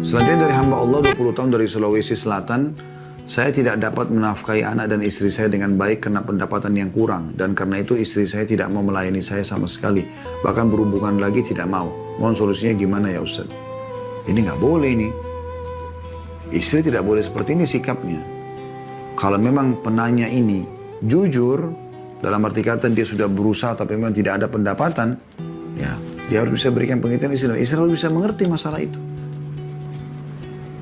Selanjutnya dari hamba Allah 20 tahun dari Sulawesi Selatan, saya tidak dapat menafkahi anak dan istri saya dengan baik karena pendapatan yang kurang. Dan karena itu istri saya tidak mau melayani saya sama sekali. Bahkan berhubungan lagi tidak mau. Mohon solusinya gimana ya Ustaz? Ini nggak boleh ini. Istri tidak boleh seperti ini sikapnya. Kalau memang penanya ini jujur, dalam arti kata dia sudah berusaha tapi memang tidak ada pendapatan, ya dia harus bisa berikan pengertian istri. Istri harus bisa mengerti masalah itu.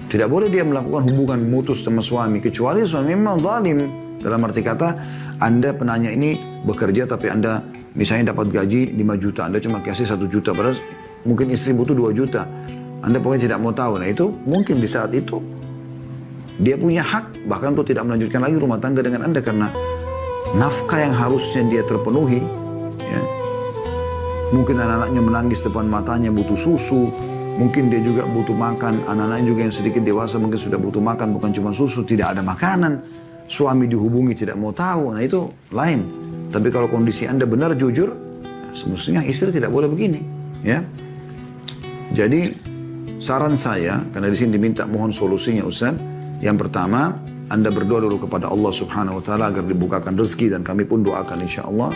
Tidak boleh dia melakukan hubungan mutus sama suami, kecuali suami memang zalim. Dalam arti kata, Anda penanya ini bekerja tapi Anda misalnya dapat gaji 5 juta, Anda cuma kasih 1 juta, padahal mungkin istri butuh 2 juta. Anda pokoknya tidak mau tahu. Nah itu mungkin di saat itu, dia punya hak bahkan untuk tidak melanjutkan lagi rumah tangga dengan Anda. Karena nafkah yang harusnya dia terpenuhi, ya. Mungkin anak-anaknya menangis depan matanya butuh susu. Mungkin dia juga butuh makan, anak-anaknya juga yang sedikit dewasa mungkin sudah butuh makan, bukan cuma susu, tidak ada makanan. Suami dihubungi tidak mau tahu, nah itu lain. Tapi kalau kondisi Anda benar jujur, semestinya istri tidak boleh begini. Ya. Jadi saran saya, karena di sini diminta mohon solusinya Ustaz. Yang pertama, Anda berdoa dulu kepada Allah Subhanahu Wa Taala agar dibukakan rezeki dan kami pun doakan insya Allah.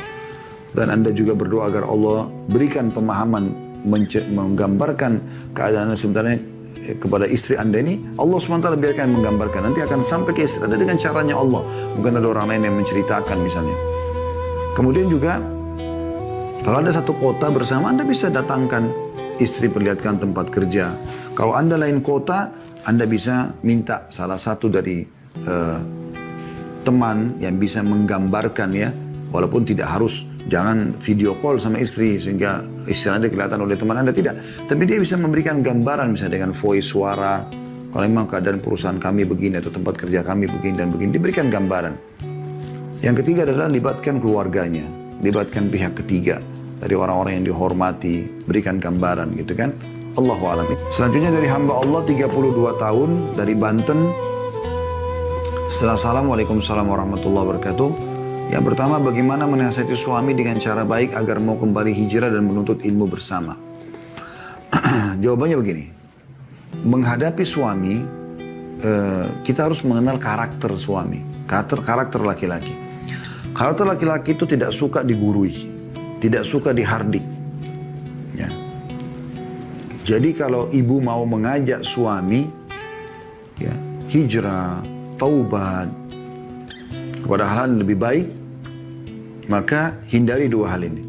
Dan Anda juga berdoa agar Allah berikan pemahaman menggambarkan keadaan sebenarnya kepada istri Anda ini. Allah SWT biarkan menggambarkan, nanti akan sampai ke istri Anda dengan caranya Allah, bukan ada orang lain yang menceritakan misalnya. Kemudian juga kalau ada satu kota bersama, Anda bisa datangkan istri, perlihatkan tempat kerja. Kalau Anda lain kota, Anda bisa minta salah satu dari teman yang bisa menggambarkan, ya, walaupun tidak harus. Jangan video call sama istri sehingga istri Anda kelihatan oleh teman Anda, tidak. Tapi dia bisa memberikan gambaran misalnya dengan voice suara. Kalau memang keadaan perusahaan kami begini atau tempat kerja kami begini dan begini, diberikan gambaran. Yang ketiga adalah libatkan keluarganya, libatkan pihak ketiga dari orang-orang yang dihormati, berikan gambaran gitu kan. Allahu a'lam. Selanjutnya dari hamba Allah 32 tahun dari Banten. Setelah Assalamualaikum warahmatullahi wabarakatuh. Yang pertama, bagaimana menasihati suami dengan cara baik agar mau kembali hijrah dan menuntut ilmu bersama? Jawabannya begini. Menghadapi suami, kita harus mengenal karakter suami. Karakter laki-laki. Karakter laki-laki itu tidak suka digurui. Tidak suka dihardik. Ya. Jadi kalau ibu mau mengajak suami, ya, hijrah, taubat, kepada hal yang lebih baik, maka hindari dua hal ini.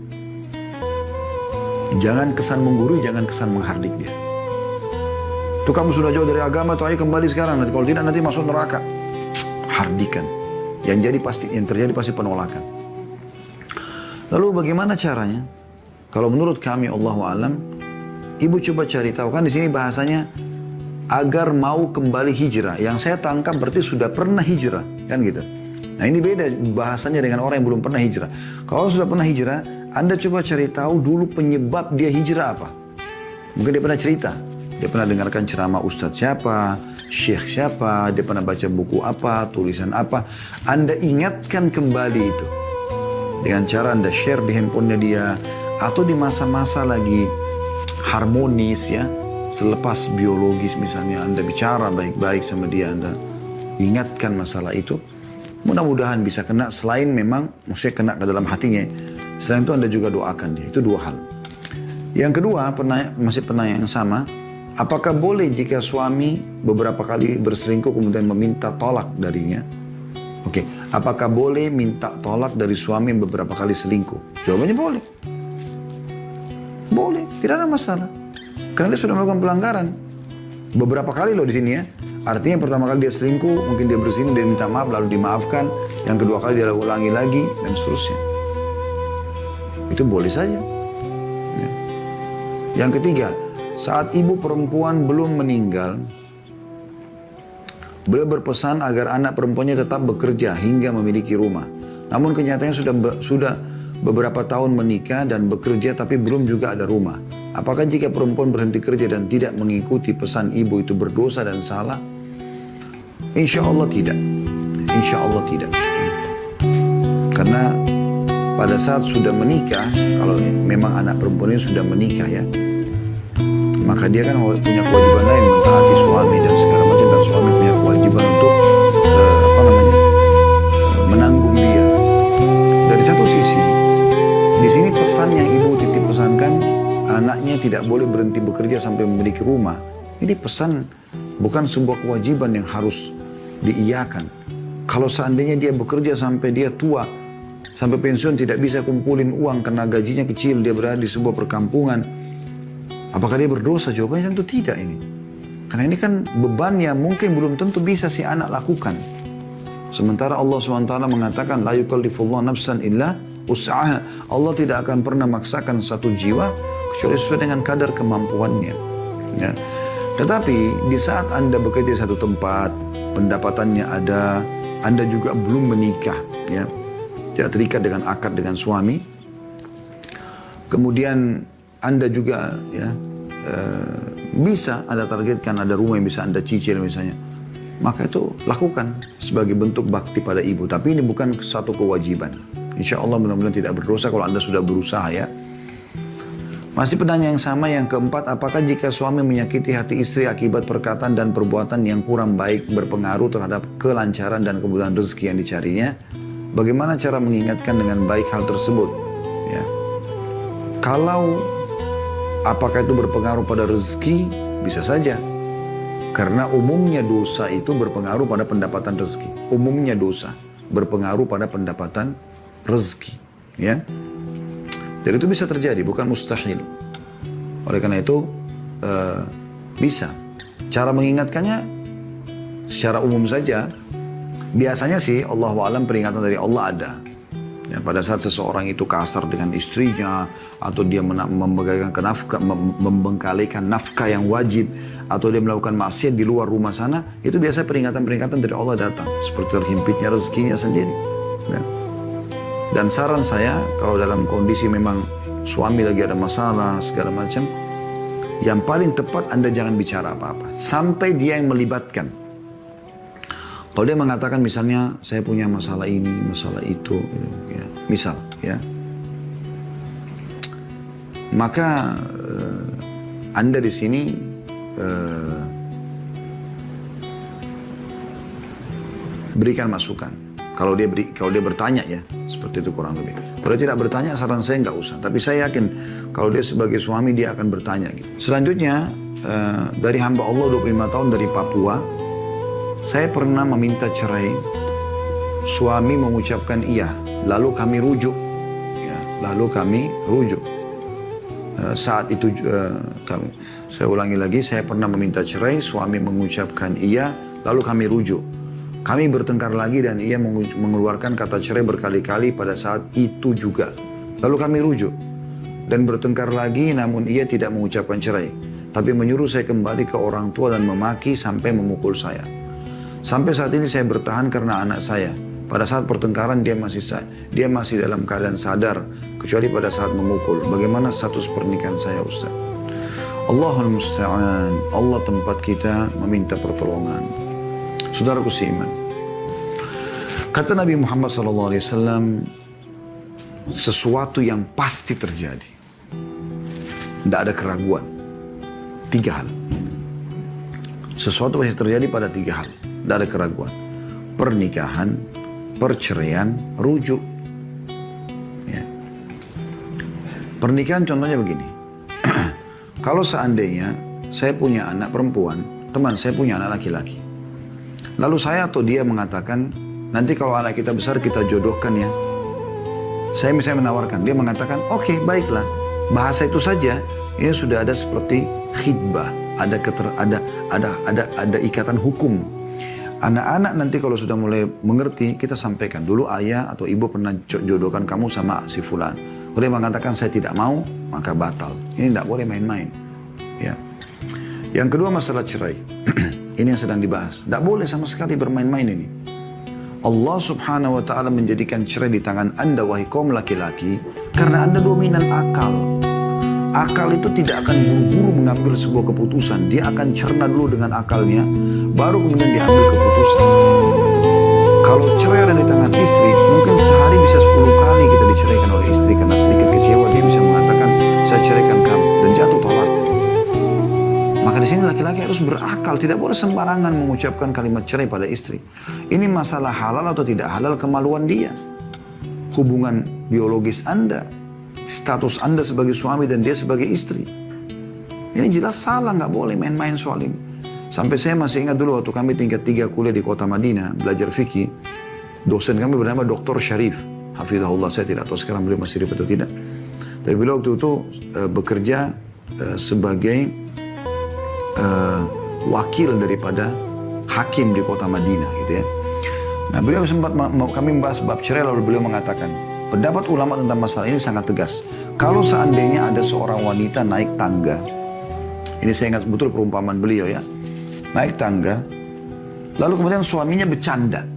Jangan kesan menggurui, jangan kesan menghardik dia. Itu kamu sudah jauh dari agama, tuh ayo kembali sekarang. Nanti kalau tidak nanti masuk neraka. Hardikan. Yang terjadi pasti penolakan. Lalu bagaimana caranya? Kalau menurut kami Allahu a'lam, ibu coba cari tahu, kan di sini bahasanya agar mau kembali hijrah. Yang saya tangkap berarti sudah pernah hijrah, kan gitu. Nah ini beda bahasanya dengan orang yang belum pernah hijrah. Kalau sudah pernah hijrah, Anda coba cari tahu dulu penyebab dia hijrah apa. Mungkin dia pernah cerita. Dia pernah dengarkan ceramah ustadz siapa, syekh siapa, dia pernah baca buku apa, tulisan apa. Anda ingatkan kembali itu. Dengan cara Anda share di handphonenya dia. Atau di masa-masa lagi harmonis ya. Selepas biologis misalnya Anda bicara baik-baik sama dia. Anda ingatkan masalah itu. Mudah-mudahan bisa kena, selain memang maksudnya kena ke dalam hatinya. Selain itu Anda juga doakan dia. Itu dua hal. Yang kedua, masih pertanyaan yang sama. Apakah boleh jika suami beberapa kali berselingkuh kemudian meminta tolak darinya? Oke, apakah boleh minta tolak dari suami yang beberapa kali selingkuh? Jawabannya boleh. Boleh, tidak ada masalah. Karena dia sudah melakukan pelanggaran. Beberapa kali loh di sini ya. Artinya pertama kali dia selingkuh, mungkin dia berselingkuh, dia minta maaf, lalu dimaafkan. Yang kedua kali dia ulangi lagi, dan seterusnya. Itu boleh saja. Ya. Yang ketiga, saat ibu perempuan belum meninggal, beliau berpesan agar anak perempuannya tetap bekerja hingga memiliki rumah. Namun kenyataannya sudah beberapa tahun menikah dan bekerja tapi belum juga ada rumah. Apakah jika perempuan berhenti kerja dan tidak mengikuti pesan ibu itu berdosa dan salah? Insya Allah tidak. Insya Allah tidak. Karena pada saat sudah menikah, kalau memang anak perempuannya sudah menikah ya, maka dia kan punya kewajiban lain mentaati suami. pesan yang ibu titip pesankan, anaknya tidak boleh berhenti bekerja sampai memiliki rumah. Ini pesan bukan sebuah kewajiban yang harus diiyakan. Kalau seandainya dia bekerja sampai dia tua, sampai pensiun tidak bisa kumpulin uang karena gajinya kecil, dia berada di sebuah perkampungan, apakah dia berdosa? Jawabannya tentu tidak ini. Karena ini kan beban yang mungkin belum tentu bisa si anak lakukan. Sementara Allah SWT mengatakan, la yukallifullahu nafsan illa usaha. Allah tidak akan pernah maksakan satu jiwa kecuali sesuai dengan kadar kemampuannya. Ya. Tetapi di saat Anda bekerja di satu tempat, pendapatannya ada, Anda juga belum menikah, ya, tidak terikat dengan akad dengan suami. Kemudian Anda juga, ya, bisa Anda targetkan ada rumah yang bisa Anda cicil misalnya. Maka itu lakukan sebagai bentuk bakti pada ibu. Tapi ini bukan satu kewajiban. Insya Allah mudah-mudahan tidak berdosa kalau Anda sudah berusaha, ya. Masih pertanyaan yang sama, yang keempat, apakah jika suami menyakiti hati istri akibat perkataan dan perbuatan yang kurang baik berpengaruh terhadap kelancaran dan kebutuhan rezeki yang dicarinya? Bagaimana cara mengingatkan dengan baik hal tersebut? Ya. Kalau apakah itu berpengaruh pada rezeki? Bisa saja. Karena umumnya dosa itu berpengaruh pada pendapatan rezeki. Umumnya dosa berpengaruh pada pendapatan rezeki. Ya. Dan itu bisa terjadi, bukan mustahil. Oleh karena itu, bisa. Cara mengingatkannya secara umum saja. Biasanya sih, Allahu a'lam, peringatan dari Allah ada. Ya, pada saat seseorang itu kasar dengan istrinya, atau dia membengkalikan nafkah yang wajib, atau dia melakukan maksiat di luar rumah sana, itu biasa peringatan-peringatan dari Allah datang. Seperti terhimpitnya rezekinya sendiri. Ya. Dan saran saya, kalau dalam kondisi memang suami lagi ada masalah, segala macam, yang paling tepat Anda jangan bicara apa-apa. Sampai dia yang melibatkan. Kalau dia mengatakan misalnya, saya punya masalah ini, masalah itu, ya, misal, ya. Maka Anda di sini berikan masukan. Kalau dia bertanya, ya, seperti itu kurang lebih. Kalau dia tidak bertanya, saran saya nggak usah. Tapi saya yakin kalau dia sebagai suami dia akan bertanya. Gitu. Selanjutnya dari hamba Allah 25 tahun dari Papua. Saya pernah meminta cerai, suami mengucapkan iya, lalu kami rujuk. Ya, lalu kami rujuk. Saat itu, saya ulangi lagi, saya pernah meminta cerai, suami mengucapkan iya, lalu kami rujuk. Kami bertengkar lagi dan ia mengeluarkan kata cerai berkali-kali pada saat itu juga. Lalu kami rujuk dan bertengkar lagi, namun ia tidak mengucapkan cerai, tapi menyuruh saya kembali ke orang tua dan memaki sampai memukul saya. Sampai saat ini saya bertahan karena anak saya. Pada saat pertengkaran dia masih dalam keadaan sadar, kecuali pada saat memukul. Bagaimana status pernikahan saya, Ustaz? Allahul musta'an. Allah tempat kita meminta pertolongan. Saudaraku seiman, kata Nabi Muhammad SAW, sesuatu yang pasti terjadi, tidak ada keraguan. 3 hal. Sesuatu pasti terjadi pada 3 hal. Tidak ada keraguan. Pernikahan, perceraian, rujuk. Ya. Pernikahan contohnya begini. Kalau seandainya saya punya anak perempuan, teman saya punya anak laki-laki. Lalu saya atau dia mengatakan, nanti kalau anak kita besar kita jodohkan ya. Saya misalnya menawarkan, dia mengatakan, oke, baiklah. Bahasa itu saja, ini sudah ada seperti khidbah, ada ikatan hukum. Anak-anak nanti kalau sudah mulai mengerti, kita sampaikan dulu ayah atau ibu pernah jodohkan kamu sama si fulan. Kalau dia mengatakan saya tidak mau, maka batal. Ini tidak boleh main-main. Ya. Yang kedua masalah cerai. Ini yang sedang dibahas. Tidak boleh sama sekali bermain-main ini. Allah subhanahu wa ta'ala menjadikan cerai di tangan Anda, wahai kaum laki-laki, karena Anda dominan akal. Akal itu tidak akan buru-buru mengambil sebuah keputusan. Dia akan cerna dulu dengan akalnya, baru kemudian diambil keputusan. Kalau cerai ada di tangan istri, mungkin sehari bisa 10 kali kita diceraikan oleh istri. Karena sedikit kecewa dia bisa mengatakan, saya ceraikan kamu, dan jatuh tolak. Maka di sini laki-laki harus berakal, tidak boleh sembarangan mengucapkan kalimat cerai pada istri. Ini masalah halal atau tidak halal, kemaluan dia. Hubungan biologis Anda. status Anda sebagai suami dan dia sebagai istri. Ini jelas salah, nggak boleh main-main soal ini. Sampai saya masih ingat dulu waktu kami tingkat 3 kuliah di kota Madinah, belajar fikih, dosen kami bernama Dr. Syarif, hafizahullah, saya tidak tahu sekarang beliau masih hidup atau tidak. Tapi beliau waktu itu bekerja sebagai wakil daripada hakim di kota Madinah gitu ya. Nah beliau sempat kami membahas bab cerai, lalu beliau mengatakan, pendapat ulama tentang masalah ini sangat tegas. Kalau seandainya ada seorang wanita naik tangga, ini saya ingat betul perumpamaan beliau ya, naik tangga, lalu kemudian suaminya bercanda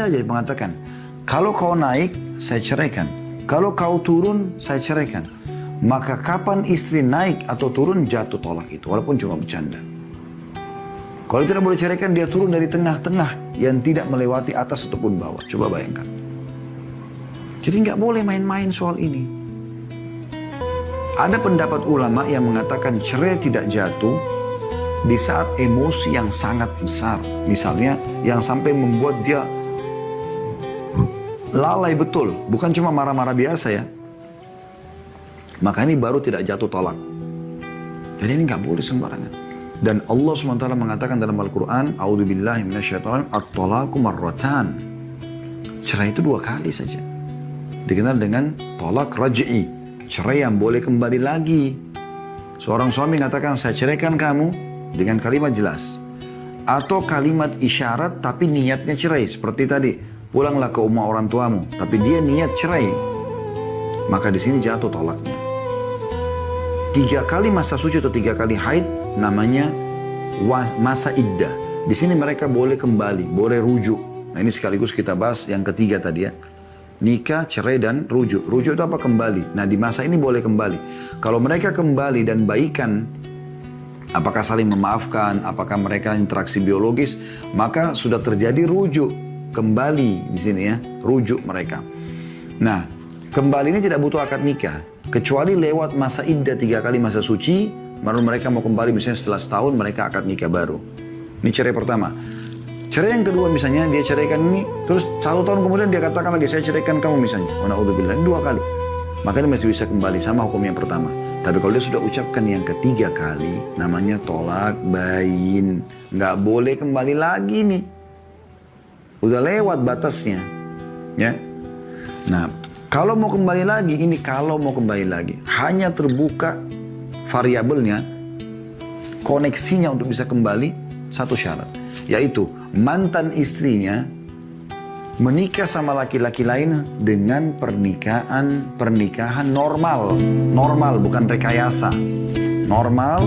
aja mengatakan, kalau kau naik saya ceraikan, kalau kau turun saya ceraikan. Maka kapan istri naik atau turun jatuh tolak itu, walaupun cuma bercanda. Kalau tidak boleh ceraikan, dia turun dari tengah-tengah yang tidak melewati atas ataupun bawah. Coba bayangkan. Jadi nggak boleh main-main soal ini. Ada pendapat ulama yang mengatakan cerai tidak jatuh di saat emosi yang sangat besar. Misalnya yang sampai membuat dia lalai betul. Bukan cuma marah-marah biasa ya. Maka ini baru tidak jatuh tolak. Jadi ini nggak boleh sembarangan. Dan Allah SWT mengatakan dalam Al-Quran, A'udzubillahi minasyaitonir rajim, at-talaqu marratan. Cerai itu 2 kali saja. Dikenal dengan tolak raj'i. Cerai yang boleh kembali lagi. Seorang suami mengatakan, saya ceraikan kamu dengan kalimat jelas. Atau kalimat isyarat tapi niatnya cerai. Seperti tadi, pulanglah ke rumah orang tuamu. Tapi dia niat cerai. Maka di sini jatuh tolaknya. 3 kali masa suci atau 3 kali haid namanya masa iddah. Di sini mereka boleh kembali, boleh rujuk. Nah ini sekaligus kita bahas yang ketiga tadi ya. Nikah, cerai, dan rujuk. Rujuk itu apa? Kembali. Nah di masa ini boleh kembali. Kalau mereka kembali dan baikan, apakah saling memaafkan, apakah mereka interaksi biologis, maka sudah terjadi rujuk. Kembali di sini ya, rujuk mereka. Nah, kembali ini tidak butuh akad nikah. Kecuali lewat masa iddah 3 kali masa suci, baru mereka mau kembali misalnya setelah setahun mereka akad nikah baru. Ini cerai pertama. Cerai yang kedua misalnya dia ceraikan ini, terus 1 tahun kemudian dia katakan lagi saya ceraikan kamu misalnya. Na'udzubillah, ini 2 kali. Maka dia masih bisa kembali sama hukum yang pertama. Tapi kalau dia sudah ucapkan yang ketiga kali, namanya tolak bain. Nggak boleh kembali lagi nih. Udah lewat batasnya. Ya. Nah, kalau mau kembali lagi, ini kalau mau kembali lagi, hanya terbuka variabelnya, koneksinya untuk bisa kembali, 1 syarat. Yaitu mantan istrinya menikah sama laki-laki lain dengan pernikahan normal. Normal, bukan rekayasa. Normal,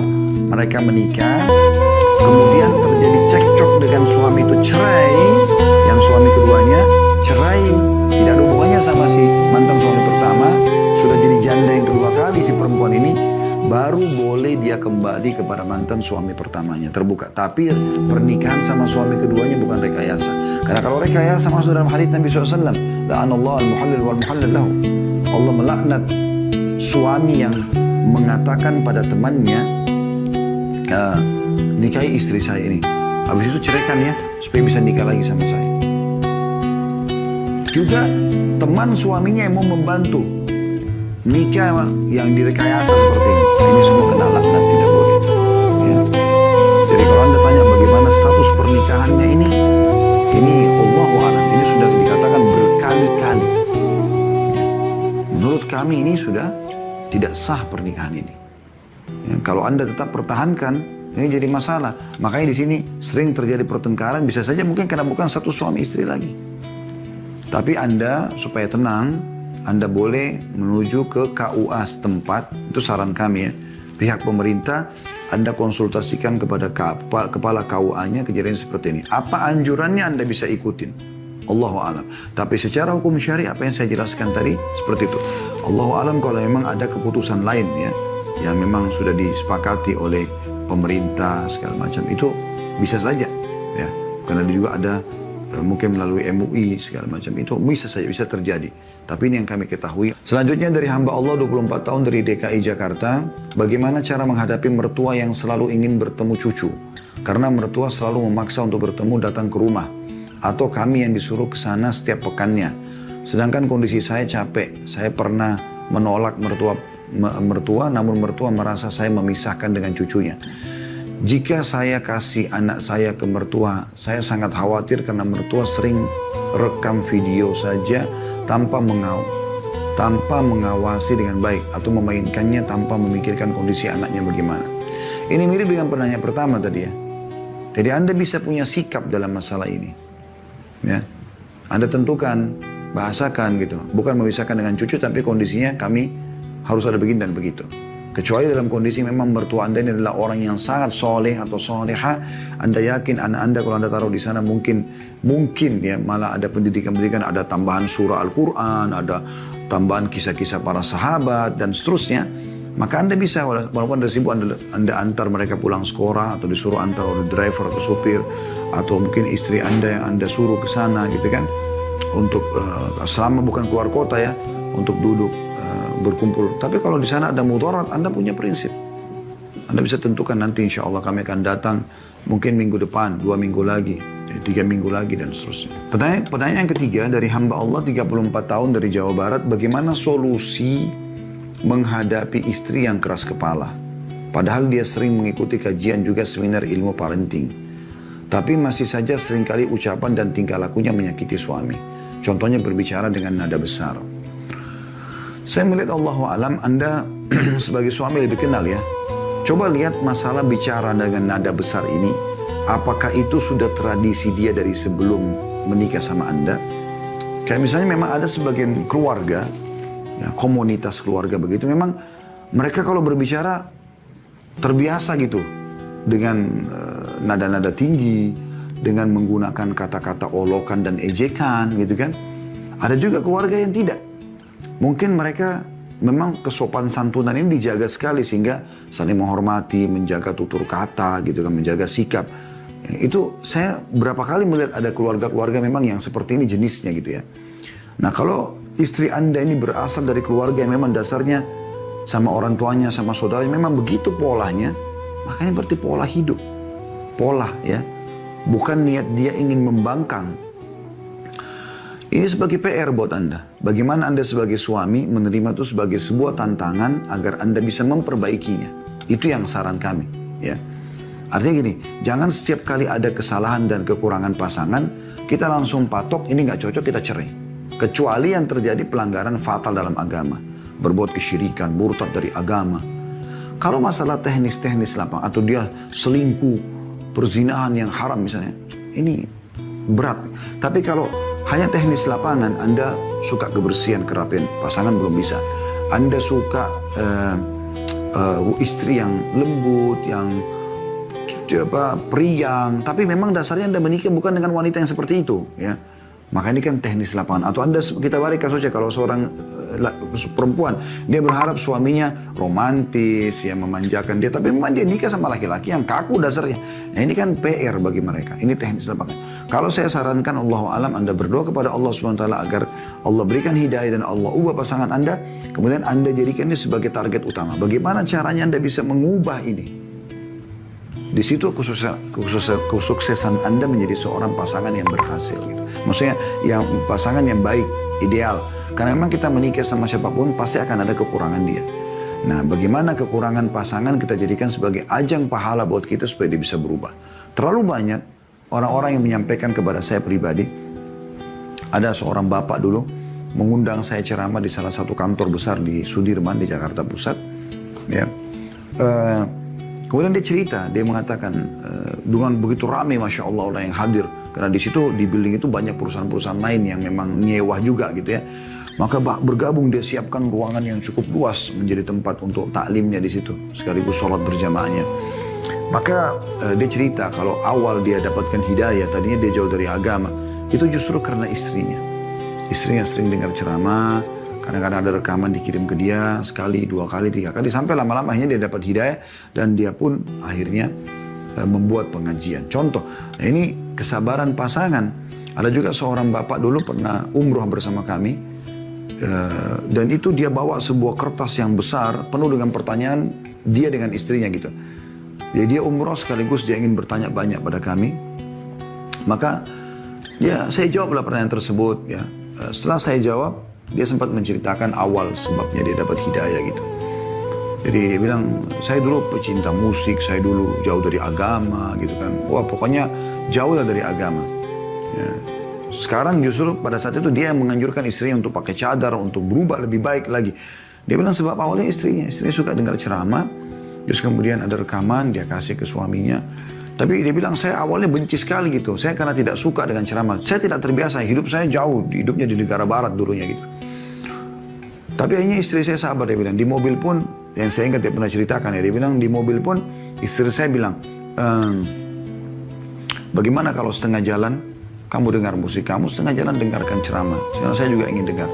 mereka menikah, kemudian terjadi cekcok dengan suami itu cerai, yang suami keduanya cerai, tidak ada hubungannya sama si mantan suami pertama, sudah jadi janda yang kedua kali si perempuan ini, baru boleh dia kembali kepada mantan suami pertamanya, terbuka. Tapi pernikahan sama suami keduanya bukan rekayasa. Karena kalau rekayasa masuk dalam hadits Nabi SAW, la'anallahu al-muhallil wal-muhallil lahu. Allah melaknat suami yang mengatakan pada temannya, nikahi istri saya ini, habis itu ceraikan ya, supaya bisa nikah lagi sama saya. Juga teman suaminya yang mau membantu nikah yang direkayasa seperti ini. Nah, ini semua kena laknat, tidak boleh. Ya. Jadi kalau Anda tanya bagaimana status pernikahannya ini Allahu a'lam, ini sudah dikatakan berkali-kali. Ya. Menurut kami ini sudah tidak sah pernikahan ini. Ya, kalau Anda tetap pertahankan, ini jadi masalah. Makanya di sini sering terjadi pertengkaran, bisa saja mungkin karena bukan satu suami istri lagi. Tapi Anda supaya tenang, Anda boleh menuju ke KUA setempat, itu saran kami ya. Pihak pemerintah, Anda konsultasikan kepada kepala KUA-nya kejadian seperti ini. Apa anjurannya Anda bisa ikutin. Allahu a'lam. Tapi secara hukum syari apa yang saya jelaskan tadi seperti itu. Allahu a'lam kalau memang ada keputusan lain ya, yang memang sudah disepakati oleh pemerintah segala macam, itu bisa saja ya. Karena juga ada mungkin melalui MUI segala macam, itu bisa saja, bisa terjadi. Tapi ini yang kami ketahui. Selanjutnya dari hamba Allah 24 tahun dari DKI Jakarta, bagaimana cara menghadapi mertua yang selalu ingin bertemu cucu? Karena mertua selalu memaksa untuk bertemu datang ke rumah, atau kami yang disuruh ke sana setiap pekannya. Sedangkan kondisi saya capek, saya pernah menolak mertua, namun mertua merasa saya memisahkan dengan cucunya. Jika saya kasih anak saya ke mertua, saya sangat khawatir karena mertua sering rekam video saja tanpa mengawasi dengan baik atau memainkannya tanpa memikirkan kondisi anaknya bagaimana. Ini mirip dengan penanya pertama tadi ya. Jadi Anda bisa punya sikap dalam masalah ini. Ya. Anda tentukan, bahasakan gitu. Bukan memisahkan dengan cucu, tapi kondisinya kami harus ada begini dan begitu. Kecuali dalam kondisi memang mertua Anda ini adalah orang yang sangat soleh atau soleha, Anda yakin anak Anda kalau Anda taruh di sana mungkin ya malah ada pendidikan-pendidikan, ada tambahan surah Al-Quran, ada tambahan kisah-kisah para sahabat dan seterusnya. Maka Anda bisa, walaupun Anda sibuk, Anda antar mereka pulang sekolah atau disuruh antar oleh driver atau supir, atau mungkin istri Anda yang Anda suruh ke sana gitu kan, untuk selama bukan keluar kota ya, untuk duduk berkumpul. Tapi kalau di sana ada mudarat, Anda punya prinsip. Anda bisa tentukan nanti insya Allah kami akan datang mungkin minggu depan, 2 minggu lagi, 3 minggu lagi dan seterusnya. Pertanyaan yang ketiga dari hamba Allah 34 tahun dari Jawa Barat, bagaimana solusi menghadapi istri yang keras kepala? Padahal dia sering mengikuti kajian juga seminar ilmu parenting. Tapi masih saja seringkali ucapan dan tingkah lakunya menyakiti suami. Contohnya berbicara dengan nada besar. Saya melihat Allahu'alam Anda sebagai suami lebih kenal ya. Coba lihat masalah bicara dengan nada besar ini. Apakah itu sudah tradisi dia dari sebelum menikah sama Anda? Kayak misalnya memang ada sebagian keluarga, ya, komunitas keluarga begitu. Memang mereka kalau berbicara terbiasa gitu. Dengan nada-nada tinggi. Dengan menggunakan kata-kata olokan dan ejekan gitu kan. Ada juga keluarga yang tidak. Mungkin mereka memang kesopan santunan ini dijaga sekali sehingga saling menghormati, menjaga tutur kata gitu kan, menjaga sikap. Itu saya berapa kali melihat ada keluarga-keluarga memang yang seperti ini jenisnya gitu ya. Nah kalau istri Anda ini berasal dari keluarga yang memang dasarnya sama orang tuanya, sama saudaranya memang begitu polanya, makanya berarti pola hidup. Pola ya, bukan niat dia ingin membangkang. Ini sebagai PR buat Anda. Bagaimana Anda sebagai suami menerima itu sebagai sebuah tantangan agar Anda bisa memperbaikinya. Itu yang saran kami. Ya. Artinya gini, jangan setiap kali ada kesalahan dan kekurangan pasangan, kita langsung patok, ini nggak cocok, kita cerai. Kecuali yang terjadi pelanggaran fatal dalam agama. Berbuat kesyirikan, murtad dari agama. Kalau masalah teknis-teknis lapang, atau dia selingkuh, perzinahan yang haram misalnya, ini berat. Tapi kalau hanya teknis lapangan, Anda suka kebersihan, kerapian, pasangan belum bisa. Anda suka istri yang lembut, yang periang, tapi memang dasarnya Anda menikah bukan dengan wanita yang seperti itu, ya. Maka ini kan teknis lapangan. Atau Anda, kita balik kasusnya, kalau seorang perempuan, dia berharap suaminya romantis, ya memanjakan dia, tapi memang dia nikah sama laki-laki yang kaku dasarnya. Nah ini kan PR bagi mereka, ini teknis lapangan. Kalau saya sarankan, Allahu'alam, Anda berdoa kepada Allah SWT agar Allah berikan hidayah dan Allah ubah pasangan Anda, kemudian Anda jadikan ini sebagai target utama. Bagaimana caranya Anda bisa mengubah ini? Di situ kesuksesan Anda menjadi seorang pasangan yang berhasil gitu. Maksudnya yang pasangan yang baik, ideal. Karena memang kita menikah sama siapapun pasti akan ada kekurangan dia. Nah, bagaimana kekurangan pasangan kita jadikan sebagai ajang pahala buat kita supaya dia bisa berubah. Terlalu banyak orang-orang yang menyampaikan kepada saya pribadi. Ada seorang bapak dulu mengundang saya ceramah di salah satu kantor besar di Sudirman di Jakarta Pusat. Ya. Kemudian dia cerita, dia mengatakan dengan begitu ramai Masya Allah orang yang hadir. Karena di situ di building itu banyak perusahaan-perusahaan lain yang memang nyewa juga gitu ya. Maka bergabung dia siapkan ruangan yang cukup luas menjadi tempat untuk taklimnya di situ. Sekaligus sholat berjamaahnya. Maka dia cerita kalau awal dia dapatkan hidayah, tadinya dia jauh dari agama. Itu justru karena istrinya. Istrinya sering dengar ceramah. Kadang-kadang ada rekaman dikirim ke dia sekali, 2 kali, 3 kali. Sampai lama-lama akhirnya dia dapat hidayah. Dan dia pun akhirnya membuat pengajian. Contoh, nah ini kesabaran pasangan. Ada juga seorang bapak dulu pernah umroh bersama kami. Dan itu dia bawa sebuah kertas yang besar penuh dengan pertanyaan dia dengan istrinya gitu. Jadi dia umroh sekaligus dia ingin bertanya banyak pada kami. Maka ya saya jawablah pertanyaan tersebut ya. Setelah saya jawab, dia sempat menceritakan awal sebabnya dia dapat hidayah gitu. Jadi dia bilang, saya dulu pecinta musik, saya dulu jauh dari agama gitu kan. Wah pokoknya jauh lah dari agama. Ya. Sekarang justru pada saat itu dia yang menganjurkan istrinya untuk pakai cadar, untuk berubah lebih baik lagi. Dia bilang sebab awalnya istrinya suka dengar ceramah, terus kemudian ada rekaman, dia kasih ke suaminya. Tapi dia bilang saya awalnya benci sekali gitu, saya karena tidak suka dengan ceramah. Saya tidak terbiasa, hidup saya jauh, hidupnya di negara barat dulunya gitu. Tapi akhirnya istri saya sabar, dia bilang, di mobil pun, yang saya ingat dia pernah ceritakan ya, dia bilang di mobil pun istri saya bilang, bagaimana kalau setengah jalan kamu dengar musik kamu, setengah jalan dengarkan ceramah. Karena saya juga ingin dengar.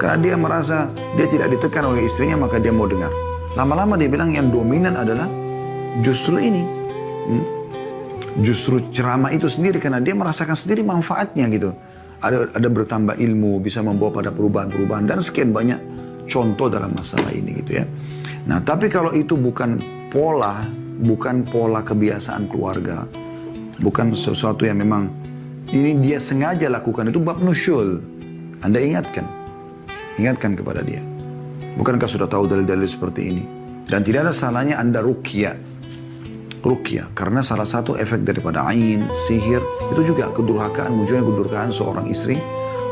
Karena dia merasa dia tidak ditekan oleh istrinya, maka dia mau dengar. Lama-lama dia bilang yang dominan adalah justru ini. Justru ceramah itu sendiri, karena dia merasakan sendiri manfaatnya gitu. Ada bertambah ilmu, bisa membawa pada perubahan-perubahan, dan sekian banyak contoh dalam masalah ini gitu ya. Nah tapi kalau itu bukan pola kebiasaan keluarga, bukan sesuatu yang memang ini dia sengaja lakukan, itu bab nusyul. Anda ingatkan kepada dia. Bukankah sudah tahu dalil-dalil seperti ini? Dan tidak ada salahnya Anda ruqyah, karena salah satu efek daripada ain, sihir, itu juga munculnya kedurhakaan seorang istri,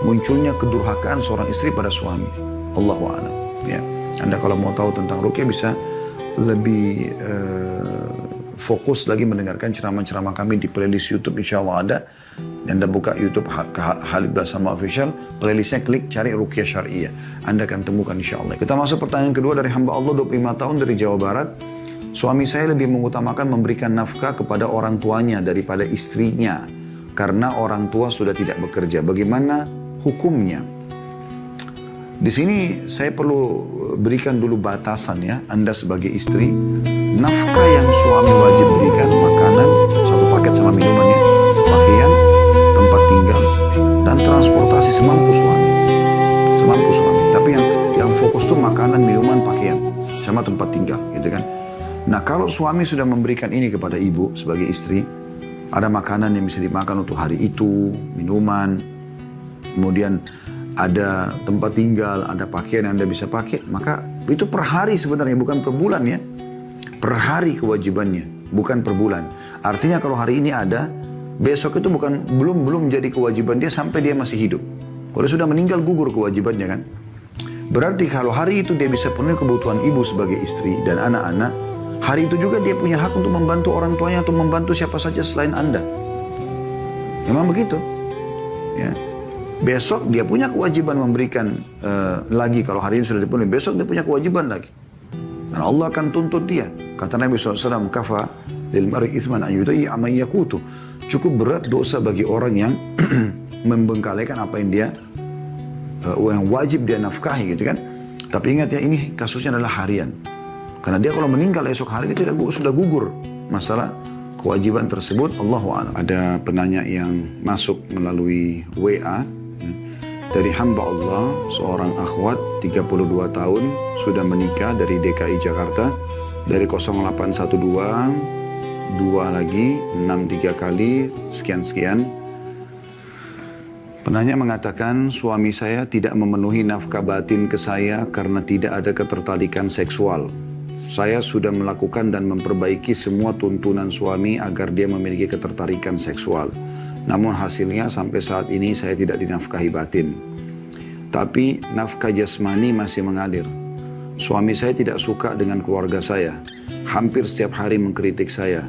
munculnya kedurhakaan seorang istri pada suami. Allahu a'lam. Ya. Anda kalau mau tahu tentang ruqyah bisa lebih fokus lagi mendengarkan ceramah-ceramah kami di playlist YouTube, insya Allah ada. Anda buka YouTube Khalid Basama Official, playlistnya klik cari ruqyah syariah, Anda akan temukan insya Allah. Kita masuk pertanyaan kedua dari hamba Allah 25 tahun dari Jawa Barat. Suami saya lebih mengutamakan memberikan nafkah kepada orang tuanya daripada istrinya karena orang tua sudah tidak bekerja. Bagaimana hukumnya? Di sini saya perlu berikan dulu batasan ya, Anda sebagai istri, nafkah yang suami wajib berikan, makanan, satu paket sama minumannya, pakaian, tempat tinggal, dan transportasi semampu suami. Tapi yang fokus tuh makanan, minuman, pakaian, sama tempat tinggal, gitu kan. Nah kalau suami sudah memberikan ini kepada ibu sebagai istri, ada makanan yang bisa dimakan untuk hari itu, minuman, kemudian ada tempat tinggal, ada pakaian yang Anda bisa pakai, maka itu per hari sebenarnya, bukan per bulan ya. Per hari kewajibannya, bukan per bulan. Artinya kalau hari ini ada, besok itu belum menjadi kewajiban dia sampai dia masih hidup. Kalau sudah meninggal gugur kewajibannya kan. Berarti kalau hari itu dia bisa penuhi kebutuhan ibu sebagai istri dan anak-anak, hari itu juga dia punya hak untuk membantu orang tuanya atau membantu siapa saja selain Anda. Memang begitu. Ya. Besok dia punya kewajiban memberikan lagi, kalau hari ini sudah dipenuhi, besok dia punya kewajiban lagi. Dan Allah akan tuntut dia. Kata Nabi SAW, kafa lil mar'i ithman an yudayya man yakutu. Cukup berat dosa bagi orang yang membengkalikan apa yang dia yang wajib dia nafkahi gitu kan. Tapi ingat ya, ini kasusnya adalah harian. Karena dia kalau meninggal esok hari itu sudah gugur masalah kewajiban tersebut. Allahu a'lam. Ada penanya yang masuk melalui WA dari hamba Allah, seorang akhwat 32 tahun, sudah menikah dari DKI Jakarta, dari 0812, 2 lagi, 63 kali, sekian-sekian. Penanya mengatakan, suami saya tidak memenuhi nafkah batin ke saya karena tidak ada ketertarikan seksual. Saya sudah melakukan dan memperbaiki semua tuntunan suami agar dia memiliki ketertarikan seksual. Namun hasilnya sampai saat ini saya tidak dinafkahi batin. Tapi nafkah jasmani masih mengalir. Suami saya tidak suka dengan keluarga saya. Hampir setiap hari mengkritik saya.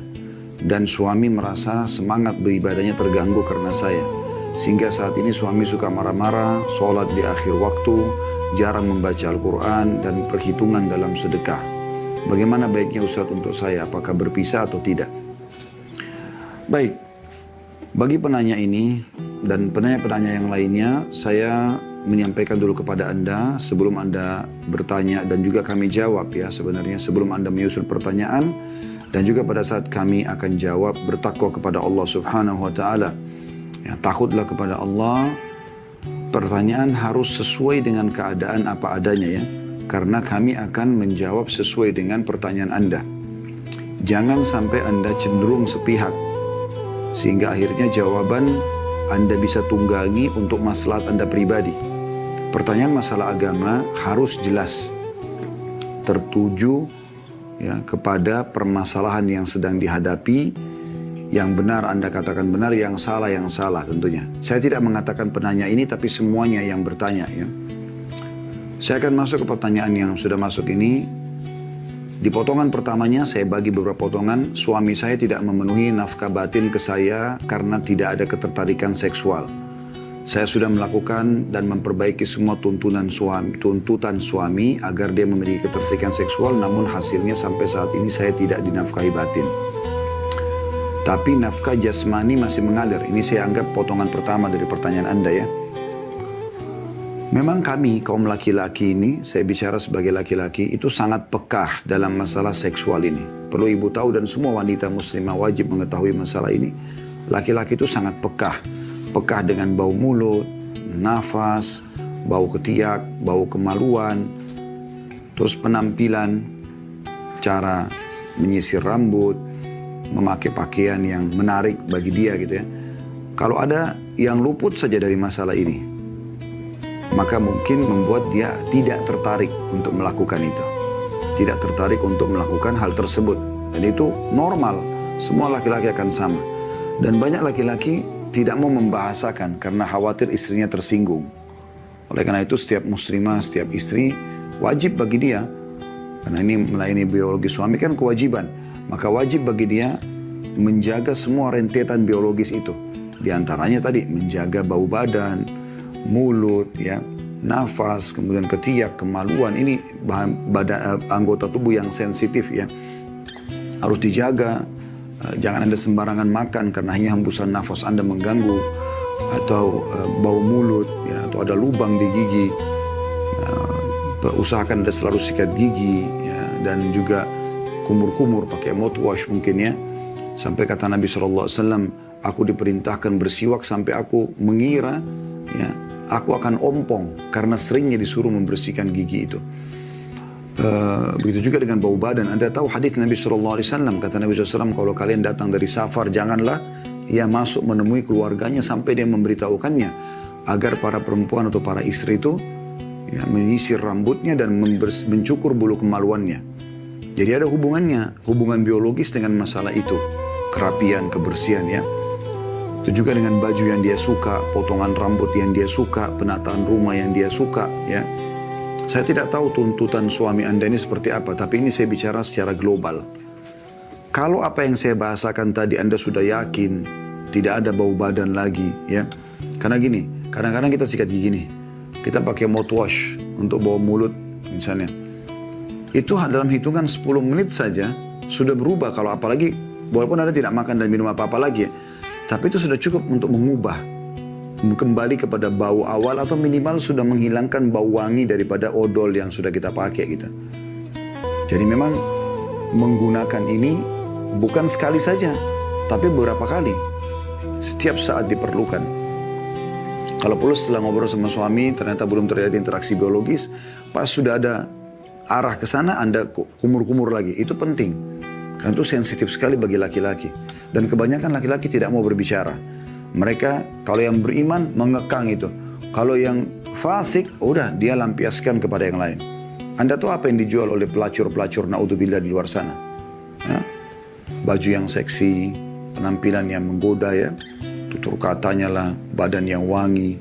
Dan suami merasa semangat beribadahnya terganggu karena saya. Sehingga saat ini suami suka marah-marah, sholat di akhir waktu, jarang membaca Al-Quran, dan perhitungan dalam sedekah. Bagaimana baiknya Ustaz untuk saya? Apakah berpisah atau tidak? Baik. Bagi penanya ini dan penanya-penanya yang lainnya, saya menyampaikan dulu kepada Anda sebelum Anda bertanya, dan juga kami jawab ya sebenarnya sebelum Anda menyusun pertanyaan, dan juga pada saat kami akan jawab, bertakwa kepada Allah Subhanahu wa taala. Ya, takutlah kepada Allah. Pertanyaan harus sesuai dengan keadaan apa adanya ya. Karena kami akan menjawab sesuai dengan pertanyaan Anda. Jangan sampai Anda cenderung sepihak sehingga akhirnya jawaban Anda bisa tunggangi untuk maslahat Anda pribadi. Pertanyaan masalah agama harus jelas, tertuju ya kepada permasalahan yang sedang dihadapi. Yang benar Anda katakan benar, yang salah tentunya. Saya tidak mengatakan penanya ini, tapi semuanya yang bertanya ya. Saya akan masuk ke pertanyaan yang sudah masuk ini. Di potongan pertamanya saya bagi beberapa potongan. Suami saya tidak memenuhi nafkah batin ke saya karena tidak ada ketertarikan seksual. Saya sudah melakukan dan memperbaiki semua tuntutan suami agar dia memiliki ketertarikan seksual, namun hasilnya sampai saat ini saya tidak dinafkahi batin. Tapi nafkah jasmani masih mengalir. Ini saya anggap potongan pertama dari pertanyaan Anda ya. Memang kami kaum laki-laki ini, saya bicara sebagai laki-laki, itu sangat pekah dalam masalah seksual ini. Perlu ibu tahu dan semua wanita muslimah wajib mengetahui masalah ini. Laki-laki itu sangat pekah. Pekah dengan bau mulut, nafas, bau ketiak, bau kemaluan, terus penampilan, cara menyisir rambut, memakai pakaian yang menarik bagi dia gitu ya. Kalau ada yang luput saja dari masalah ini, maka mungkin membuat dia tidak tertarik untuk melakukan itu. Tidak tertarik untuk melakukan hal tersebut. Dan itu normal, semua laki-laki akan sama. Dan banyak laki-laki tidak mau membahasakan karena khawatir istrinya tersinggung. Oleh karena itu setiap muslimah, setiap istri wajib bagi dia, karena ini melayani biologi suami kan kewajiban, maka wajib bagi dia menjaga semua rentetan biologis itu. Di antaranya tadi menjaga bau badan, mulut, ya, nafas, kemudian ketiak, kemaluan. Ini anggota tubuh yang sensitif ya, harus dijaga. Jangan Anda sembarangan makan karena hanya hembusan nafas Anda mengganggu, atau bau mulut, ya, atau ada lubang di gigi. Usahakan Anda selalu sikat gigi, ya, dan juga kumur-kumur pakai mouthwash mungkin ya. Sampai kata Nabi SAW, aku diperintahkan bersiwak sampai aku mengira ya, aku akan ompong karena seringnya disuruh membersihkan gigi itu. Begitu juga dengan bau badan. Anda tahu hadits Nabi SAW, kata Nabi SAW, kalau kalian datang dari safar, janganlah ia masuk menemui keluarganya sampai dia memberitahukannya, agar para perempuan atau para istri itu ya, menyisir rambutnya dan mencukur bulu kemaluannya. Jadi ada hubungannya, hubungan biologis dengan masalah itu. Kerapian, kebersihan ya. Itu juga dengan baju yang dia suka, potongan rambut yang dia suka, penataan rumah yang dia suka ya. Saya tidak tahu tuntutan suami Anda ini seperti apa, tapi ini saya bicara secara global. Kalau apa yang saya bahasakan tadi Anda sudah yakin, tidak ada bau badan lagi ya. Karena gini, kadang-kadang kita sikat gigi nih, kita pakai mouthwash untuk bau mulut misalnya. Itu dalam hitungan 10 menit saja sudah berubah. Kalau apalagi walaupun Anda tidak makan dan minum apa-apa lagi ya, tapi itu sudah cukup untuk mengubah, kembali kepada bau awal, atau minimal sudah menghilangkan bau wangi daripada odol yang sudah kita pakai gitu. Jadi memang menggunakan ini bukan sekali saja, tapi beberapa kali, setiap saat diperlukan. Kalau perlu setelah ngobrol sama suami ternyata belum terjadi interaksi biologis, pas sudah ada arah ke sana, Anda kumur-kumur lagi. Itu penting. Karena itu sensitif sekali bagi laki-laki. Dan kebanyakan laki-laki tidak mau berbicara. Mereka kalau yang beriman mengekang itu. Kalau yang fasik, udah dia lampiaskan kepada yang lain. Anda tahu apa yang dijual oleh pelacur-pelacur naudzubillah di luar sana? Ya? Baju yang seksi, penampilan yang menggoda ya, tutur katanya lah, badan yang wangi.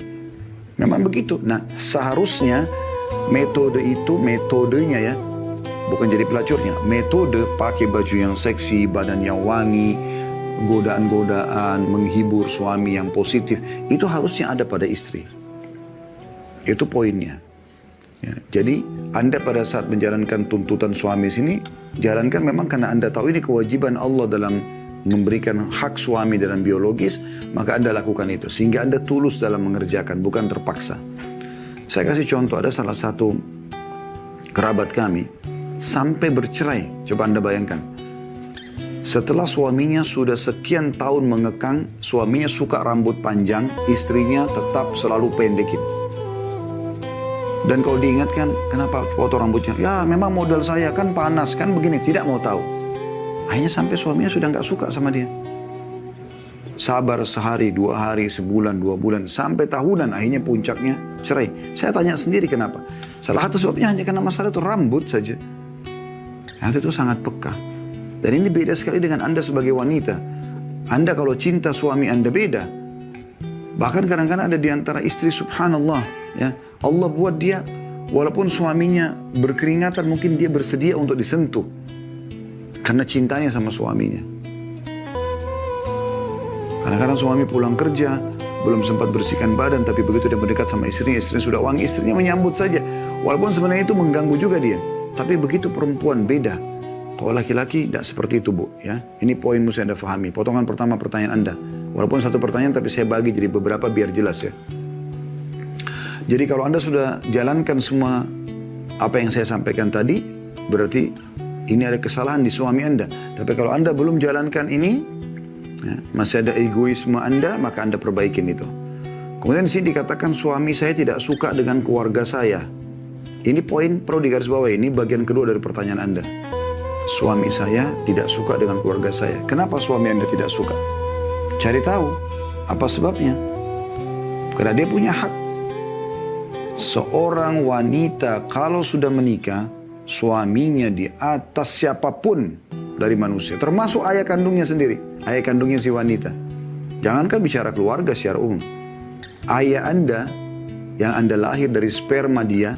Memang begitu. Nah, seharusnya metodenya ya, bukan jadi pelacurnya. Metode pakai baju yang seksi, badan yang wangi, godaan-godaan, menghibur suami yang positif, itu harusnya ada pada istri. Itu poinnya. Ya, jadi Anda pada saat menjalankan tuntutan suami sini, jalankan memang karena Anda tahu ini kewajiban Allah dalam memberikan hak suami dalam biologis, maka Anda lakukan itu. Sehingga Anda tulus dalam mengerjakan, bukan terpaksa. Saya kasih contoh, ada salah satu kerabat kami sampai bercerai. Coba Anda bayangkan. Setelah suaminya sudah sekian tahun mengekang, suaminya suka rambut panjang, istrinya tetap selalu pendekin. Dan kalau diingatkan, kenapa potong rambutnya? Ya memang modal saya kan panas, kan begini, tidak mau tahu. Akhirnya sampai suaminya sudah nggak suka sama dia. Sabar sehari, 2 hari, sebulan, 2 bulan, sampai tahunan, akhirnya puncaknya cerai. Saya tanya sendiri kenapa. Salah satu sebabnya hanya karena masalah itu rambut saja. Nah, itu sangat peka. Dan ini beda sekali dengan Anda sebagai wanita. Anda kalau cinta suami Anda beda. Bahkan kadang-kadang ada di antara istri, subhanallah, ya, Allah buat dia, walaupun suaminya berkeringatan, mungkin dia bersedia untuk disentuh. Karena cintanya sama suaminya. Kadang-kadang suami pulang kerja, belum sempat bersihkan badan, tapi begitu dia mendekat sama istrinya sudah wangi, istrinya menyambut saja. Walaupun sebenarnya itu mengganggu juga dia. Tapi begitu perempuan beda. Kalau laki-laki tidak seperti itu, Bu. Ya. Ini poin mesti Anda fahami. Potongan pertama pertanyaan Anda. Walaupun satu pertanyaan, tapi saya bagi jadi beberapa biar jelas ya. Jadi kalau Anda sudah jalankan semua apa yang saya sampaikan tadi, berarti ini ada kesalahan di suami Anda. Tapi kalau Anda belum jalankan ini, ya, masih ada egoisme Anda, maka Anda perbaikin itu. Kemudian di sini dikatakan suami saya tidak suka dengan keluarga saya. Ini poin perlu digarisbawahi. Ini bagian kedua dari pertanyaan Anda. Suami saya tidak suka dengan keluarga saya. Kenapa suami Anda tidak suka? Cari tahu apa sebabnya. Karena dia punya hak. Seorang wanita kalau sudah menikah, suaminya di atas siapapun dari manusia. Termasuk ayah kandungnya sendiri. Ayah kandungnya si wanita. Jangankan bicara keluarga secara umum. Ayah Anda yang Anda lahir dari sperma dia,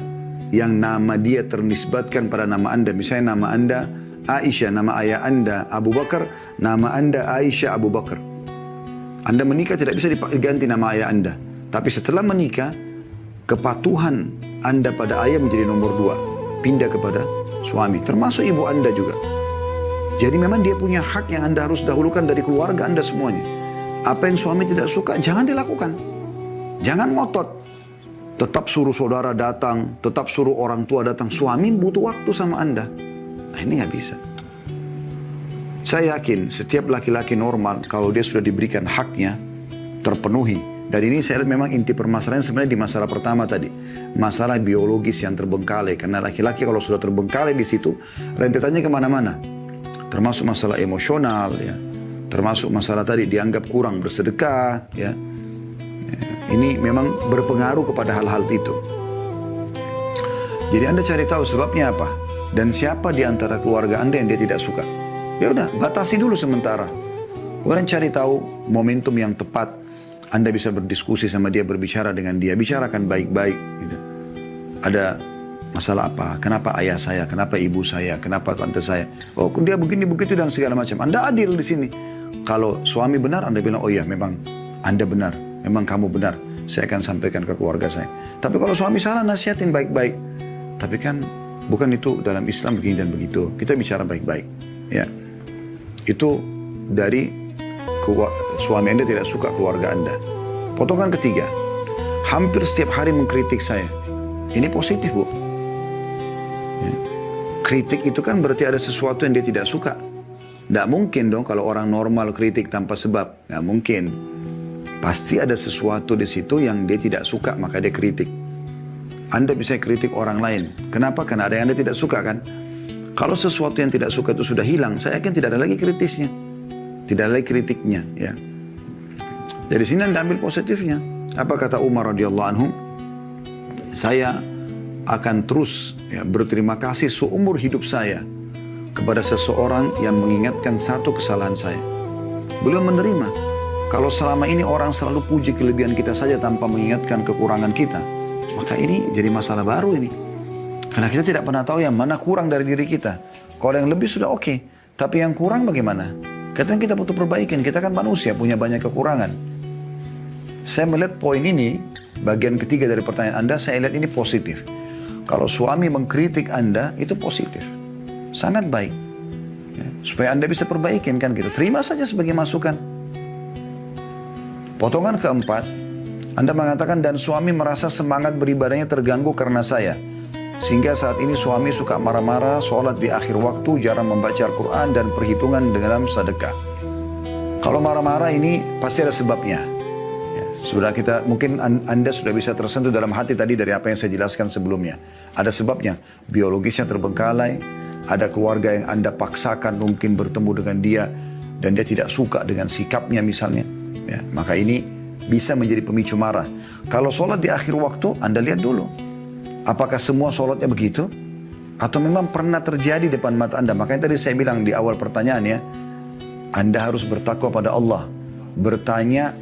yang nama dia ternisbatkan pada nama Anda. Misalnya nama Anda Aisyah, nama ayah Anda Abu Bakar, nama Anda Aisyah Abu Bakar. Anda menikah tidak bisa diganti nama ayah Anda. Tapi setelah menikah, kepatuhan Anda pada ayah menjadi nomor 2. Pindah kepada suami. Termasuk ibu Anda juga. Jadi memang dia punya hak yang Anda harus dahulukan dari keluarga Anda semuanya. Apa yang suami tidak suka, jangan dilakukan. Jangan ngotot. Tetap suruh saudara datang, tetap suruh orang tua datang. Suami butuh waktu sama Anda. Nah ini nggak bisa. Saya yakin setiap laki-laki normal kalau dia sudah diberikan haknya terpenuhi. Dan ini saya lihat memang inti permasalahan sebenarnya di masalah pertama tadi. Masalah biologis yang terbengkalai. Karena laki-laki kalau sudah terbengkalai di situ, rentetannya kemana-mana. Termasuk masalah emosional, ya. Termasuk masalah tadi dianggap kurang bersedekah, ya. Ini memang berpengaruh kepada hal-hal itu. Jadi Anda cari tahu sebabnya apa. Dan siapa di antara keluarga Anda yang dia tidak suka. Ya udah, batasi dulu sementara. Kemudian cari tahu momentum yang tepat. Anda bisa berdiskusi sama dia, berbicara dengan dia. Bicarakan baik-baik. Gitu. Ada masalah apa? Kenapa ayah saya? Kenapa ibu saya? Kenapa tante saya? Oh, dia begini, begitu, dan segala macam. Anda adil di sini. Kalau suami benar, Anda bilang, oh iya, memang Anda benar. Memang kamu benar. Saya akan sampaikan ke keluarga saya. Tapi kalau suami salah, nasihatin baik-baik. Tapi kan bukan itu dalam Islam begini dan begitu. Kita bicara baik-baik. Ya, itu dari suami Anda tidak suka keluarga Anda. Potongan ketiga, hampir setiap hari mengkritik saya. Ini positif, Bu. Ya. Kritik itu kan berarti ada sesuatu yang dia tidak suka. Tidak mungkin dong kalau orang normal kritik tanpa sebab. Nggak mungkin. Pasti ada sesuatu di situ yang dia tidak suka, maka dia kritik. Anda bisa kritik orang lain. Kenapa? Karena ada yang Anda tidak suka kan? Kalau sesuatu yang tidak suka itu sudah hilang, saya yakin tidak ada lagi kritisnya. Tidak ada lagi kritiknya. Ya. Dari sini Anda ambil positifnya. Apa kata Umar radhiyallahu anhu? Saya akan terus berterima kasih seumur hidup saya kepada seseorang yang mengingatkan satu kesalahan saya. Beliau menerima. Kalau selama ini orang selalu puji kelebihan kita saja tanpa mengingatkan kekurangan kita, maka ini jadi masalah baru ini. Karena kita tidak pernah tahu yang mana kurang dari diri kita. Kalau yang lebih sudah oke, tapi yang kurang bagaimana? Kadang kita butuh perbaikan, kita kan manusia, punya banyak kekurangan. Saya melihat poin ini, bagian ketiga dari pertanyaan Anda, saya lihat ini positif. Kalau suami mengkritik Anda, itu positif. Sangat baik. Ya, supaya Anda bisa perbaikin kan gitu. Terima saja sebagai masukan. Potongan keempat, Anda mengatakan dan suami merasa semangat beribadahnya terganggu karena saya. Sehingga saat ini suami suka marah-marah, sholat di akhir waktu, jarang membaca Al-Quran dan perhitungan dalam sedekah. Kalau marah-marah ini pasti ada sebabnya. Ya, sudah kita, mungkin Anda sudah bisa tersentuh dalam hati tadi dari apa yang saya jelaskan sebelumnya. Ada sebabnya, biologisnya terbengkalai, ada keluarga yang Anda paksakan mungkin bertemu dengan dia, dan dia tidak suka dengan sikapnya misalnya. Ya, maka ini bisa menjadi pemicu marah. Kalau sholat di akhir waktu, Anda lihat dulu. Apakah semua sholatnya begitu? Atau memang pernah terjadi depan mata Anda? Makanya tadi saya bilang di awal pertanyaan ya, Anda harus bertakwa pada Allah. Bertanya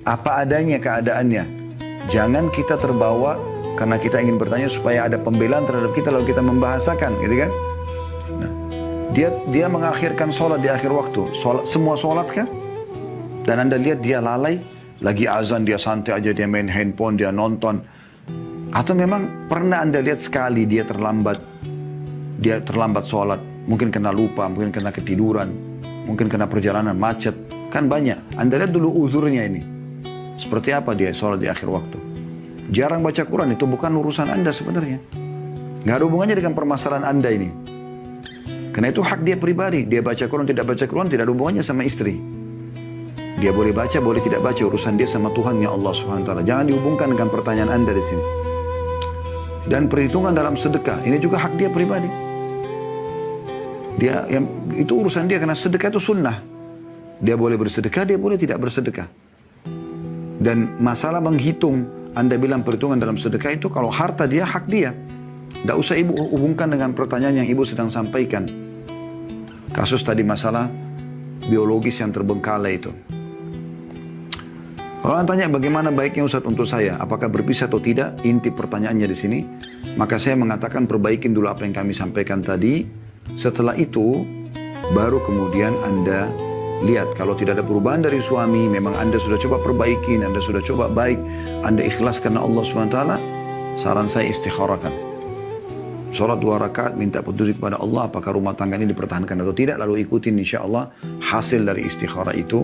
apa adanya keadaannya. Jangan kita terbawa karena kita ingin bertanya supaya ada pembelaan terhadap kita lalu kita membahasakan, gitu kan? Nah, dia mengakhirkan sholat di akhir waktu. Semua sholat kan? Dan Anda lihat dia lalai, lagi azan dia santai aja, dia main handphone, dia nonton. Atau memang pernah Anda lihat sekali dia terlambat sholat. Mungkin kena lupa, mungkin kena ketiduran, mungkin kena perjalanan macet. Kan banyak. Anda lihat dulu uzurnya ini. Seperti apa dia sholat di akhir waktu. Jarang baca Quran, itu bukan urusan Anda sebenarnya. Nggak ada hubungannya dengan permasalahan Anda ini. Karena itu hak dia pribadi. Dia baca Quran, tidak baca Quran, tidak ada hubungannya sama istri. Dia boleh baca, boleh tidak baca. Urusan dia sama Tuhannya Allah Subhanahu Wa Taala. Jangan dihubungkan dengan pertanyaan Anda di sini. Dan perhitungan dalam sedekah, ini juga hak dia pribadi. Itu urusan dia, karena sedekah itu sunnah. Dia boleh bersedekah, dia boleh tidak bersedekah. Dan masalah menghitung, Anda bilang perhitungan dalam sedekah itu kalau harta dia, hak dia. Tidak usah ibu hubungkan dengan pertanyaan yang ibu sedang sampaikan. Kasus tadi masalah biologis yang terbengkalai itu. Kalau Anda tanya bagaimana baiknya Ustaz untuk saya, apakah berpisah atau tidak, inti pertanyaannya di sini, maka saya mengatakan perbaikin dulu apa yang kami sampaikan tadi. Setelah itu, baru kemudian Anda lihat kalau tidak ada perubahan dari suami, memang Anda sudah coba perbaikin, Anda sudah coba baik, Anda ikhlas karena Allah SWT, saran saya istikharahkan. Sholat 2 rakaat, minta petunjuk kepada Allah, apakah rumah tangga ini dipertahankan atau tidak, lalu ikutin insya Allah hasil dari istikharah itu.